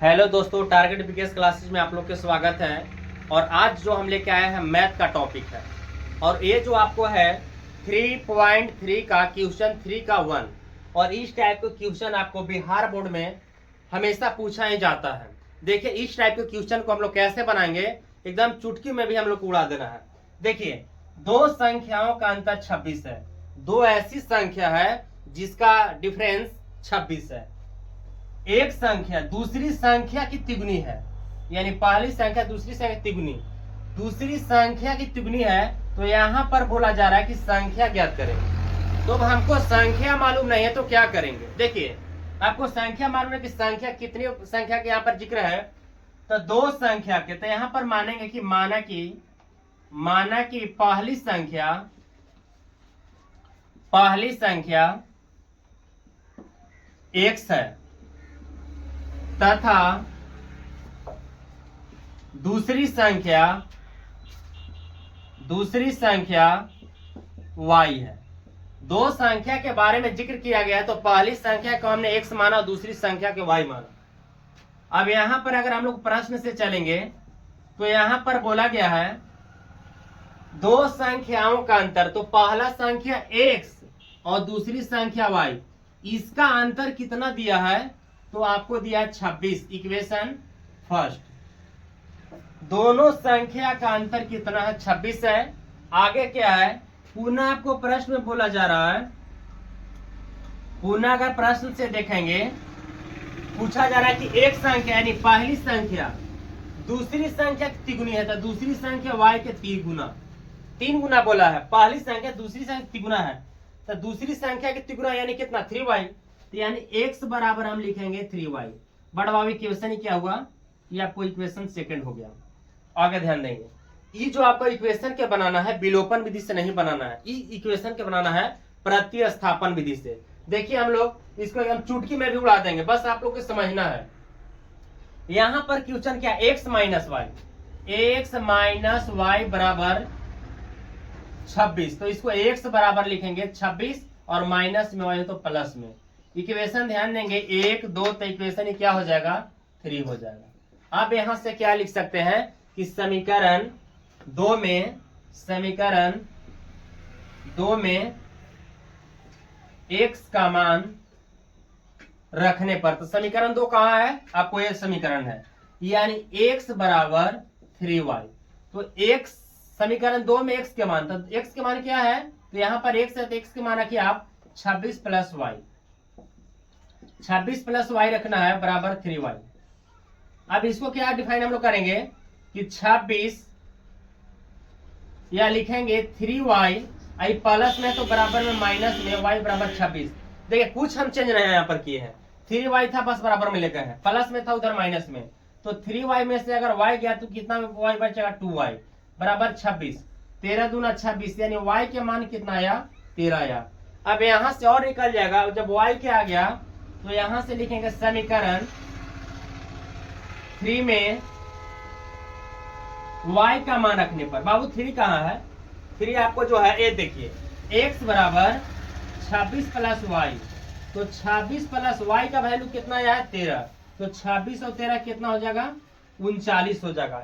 Hello दोस्तों, target BKS classes में आप लोग के स्वागत है। और आज जो हम लेके आए हैं मैथ का टॉपिक है। और ये जो आपको है 3.3 का क्वेश्चन 3 का 1। और इस टाइप का क्वेश्चन आपको बिहार बोर्ड में हमेशा पूछा ही जाता है। देखिए इस टाइप के क्वेश्चन को हम लोग कैसे बनाएंगे, एकदम चुटकी में भी हम लोग को उड़ा देना है। देखिए दो संख्याओं का अंतर 26 है। दो ऐसी संख्या है जिसका डिफरेंस 26 है। एक संख्या दूसरी संख्या की तिगुनी है, यानी पहली संख्या दूसरी संख्या तिगुनी, दूसरी संख्या की तिगुनी है। तो यहाँ पर बोला जा रहा है कि संख्या ज्ञात करें। तो अब हमको संख्या मालूम नहीं है तो क्या करेंगे। देखिए आपको संख्या मालूम है कि संख्या कितनी संख्या के यहाँ पर जिक्र है, तो दो संख्या के, तो यहाँ पर मानेंगे कि माना कि पहली संख्या x है तथा दूसरी संख्या y है। दो संख्या के बारे में जिक्र किया गया है, तो पहली संख्या को हमने x माना और दूसरी संख्या के y माना। अब यहां पर अगर हम लोग प्रश्न से चलेंगे तो यहां पर बोला गया है दो संख्याओं का अंतर, तो पहला संख्या x और दूसरी संख्या y, इसका अंतर कितना दिया है, तो आपको दिया 26। इक्वेशन फर्स्ट, दोनों संख्या का अंतर कितना है, 26 है। आगे क्या है, पुनः आपको प्रश्न में बोला जा रहा है, पुनः अगर प्रश्न से देखेंगे पूछा जा रहा है कि एक संख्या यानी पहली संख्या दूसरी संख्या की तिगुनी है, तो दूसरी संख्या y के तीन गुना बोला है। पहली संख्या दूसरी संख्या तिगुना है, तो दूसरी संख्या की तिगुना यानी कितना, 3y। तो यानी x बराबर हम लिखेंगे 3y। बड़वा इक्वेशन ही क्या हुआ, ये आपको इक्वेशन सेकंड हो गया। आगे ध्यान देंगे, ये जो आपको इक्वेशन के बनाना है विलोपन विधि से नहीं बनाना है, ये इक्वेशन के बनाना है प्रतिस्थापन विधि से। देखिए हम लोग इसको एकदम चुटकी में भी उड़ा देंगे, बस आप लोग को समझना है। यहां पर क्वेश्चन क्या, x माइनस वाई बराबर 26, तो इसको x बराबर लिखेंगे 26 और माइनस में y तो प्लस में। इक्वेशन ध्यान देंगे 1 2, तो इक्वेशन क्या हो जाएगा, 3 हो जाएगा। अब यहां से क्या लिख सकते हैं कि समीकरण दो में x का मान रखने पर, तो समीकरण 2 कहां है, आपको यह समीकरण है, यानी x बराबर 3y। तो x समीकरण 2 में x के मान, तो x के मान क्या है, तो यहां पर x है, तो x के मान रखिए आप 26 प्लस y रखना है बराबर 3y। अब इसको क्या डिफाइन हम लोग करेंगे कि 26 या लिखेंगे 3y, आई प्लस में तो बराबर में माइनस में, y बराबर 26। देखिए कुछ हम चेंज नहीं यहाँ पर किए हैं, 3y था बस बराबर में लेकर है, प्लस में था उधर माइनस में, तो 3y में से अगर y गया तो कितना y बचेगा, 2y बराबर 26। 13 दूना 26, यानी y के मान कितना आया, 13 आया। अब यहां से और निकल जाएगा, जब y के आ गया तो यहां से लिखेंगे समीकरण 3 में y का मान रखने पर, बाबू 3 कहाँ है, 3 आपको जो है, ये देखिए x बराबर 26 प्लस y, तो 26 प्लस y का वैल्यू कितना आया है, 13, तो 26 और 13 कितना हो जाएगा, 39 हो जाएगा।